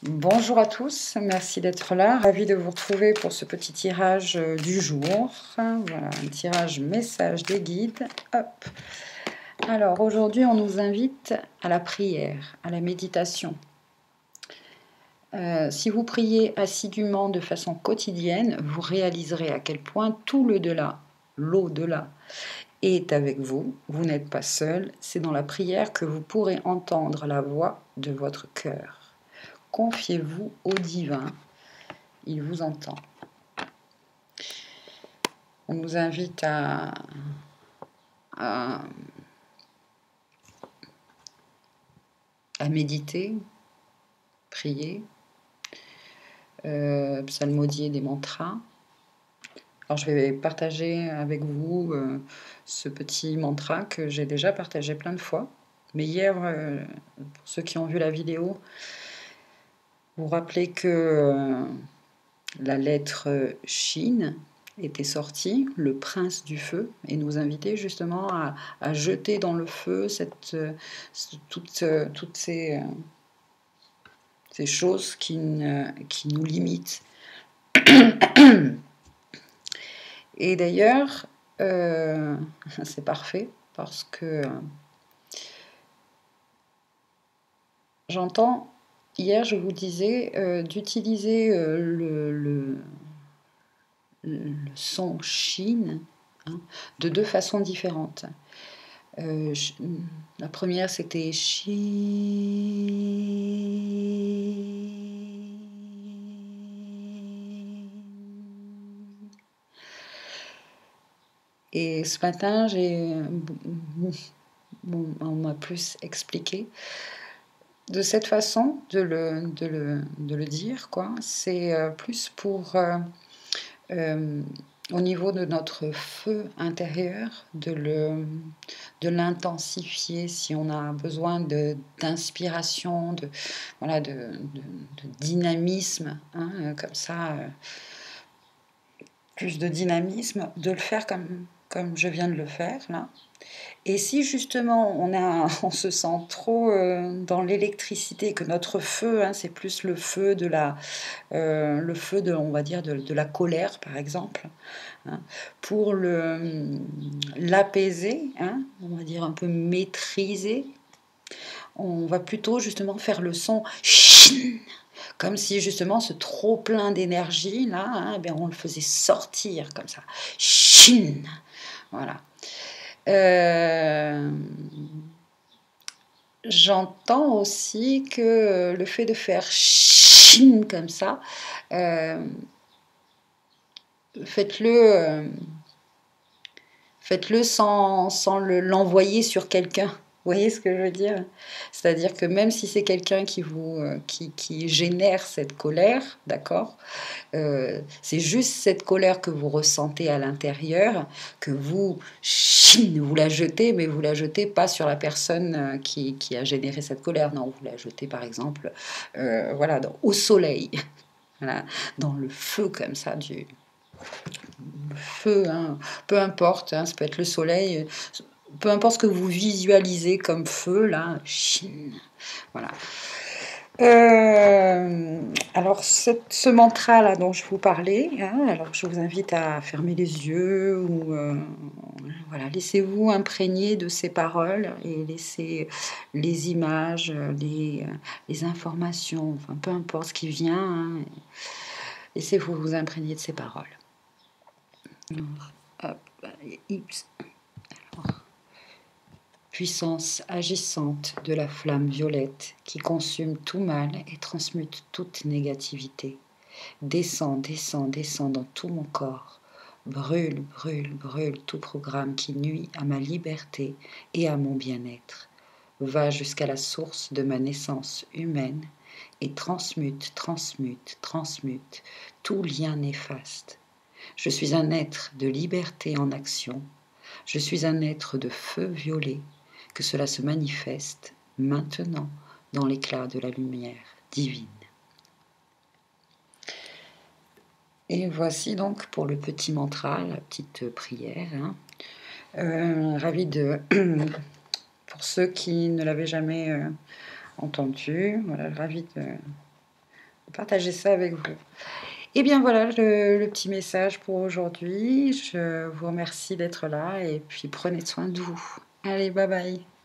Bonjour à tous, merci d'être là. Ravie de vous retrouver pour ce petit tirage du jour. Voilà, un tirage message des guides. Hop. Alors aujourd'hui, on nous invite à la prière, à la méditation. Si vous priez assidûment de façon quotidienne, vous réaliserez à quel point tout l'au-delà, est avec vous. Vous n'êtes pas seul. C'est dans la prière que vous pourrez entendre la voix de votre cœur. Confiez-vous au divin, il vous entend. On nous invite à méditer, prier, psalmodier des mantras. Alors je vais partager avec vous ce petit mantra que j'ai déjà partagé plein de fois. Mais hier, pour ceux qui ont vu la vidéo, vous vous rappelez que la lettre Shin était sortie, le prince du feu, et nous invitait justement à jeter dans le feu toutes ces choses qui nous limitent. Et d'ailleurs, c'est parfait parce que j'entends, hier je vous disais d'utiliser le son Shin de deux façons différentes. La première c'était Shin. Et ce matin, on m'a plus expliqué de cette façon de le dire, quoi. C'est plus pour au niveau de notre feu intérieur, de l'intensifier si on a besoin d'inspiration, de dynamisme, comme ça, plus de dynamisme, de le faire comme je viens de le faire là. Et si justement on se sent trop dans l'électricité, que notre feu, c'est plus le feu le feu on va dire de la colère par exemple, pour l'apaiser, on va dire un peu maîtriser, on va plutôt justement faire le son Shin, comme si justement ce trop plein d'énergie là, on le faisait sortir comme ça, Shin, voilà. J'entends aussi que le fait de faire Shin comme ça, faites-le sans l'envoyer sur quelqu'un. Vous voyez ce que je veux dire? C'est-à-dire que même si c'est quelqu'un qui génère cette colère, d'accord, c'est juste cette colère que vous ressentez à l'intérieur, que vous la jetez, mais vous la jetez pas sur la personne qui a généré cette colère. Non, vous la jetez par exemple au soleil, voilà, dans le feu comme ça du feu, peu importe, ça peut être le soleil, peu importe ce que vous visualisez comme feu là, voilà. Alors ce mantra là dont je vous parlais, alors je vous invite à fermer les yeux ou voilà, laissez-vous imprégner de ces paroles et laissez les images, les informations, enfin peu importe ce qui vient, laissez-vous vous imprégner de ces paroles. Alors, puissance agissante de la flamme violette qui consume tout mal et transmute toute négativité. Descends, descends, descends dans tout mon corps. Brûle, brûle, brûle tout programme qui nuit à ma liberté et à mon bien-être. Va jusqu'à la source de ma naissance humaine et transmute, transmute, transmute tout lien néfaste. Je suis un être de liberté en action. Je suis un être de feu violet. Que cela se manifeste maintenant dans l'éclat de la lumière divine. Et voici donc pour le petit mantra, la petite prière. Ravie de... pour ceux qui ne l'avaient jamais entendu, voilà, ravie partager ça avec vous. Et bien voilà le petit message pour aujourd'hui. Je vous remercie d'être là et puis prenez soin de vous. Allez, bye bye.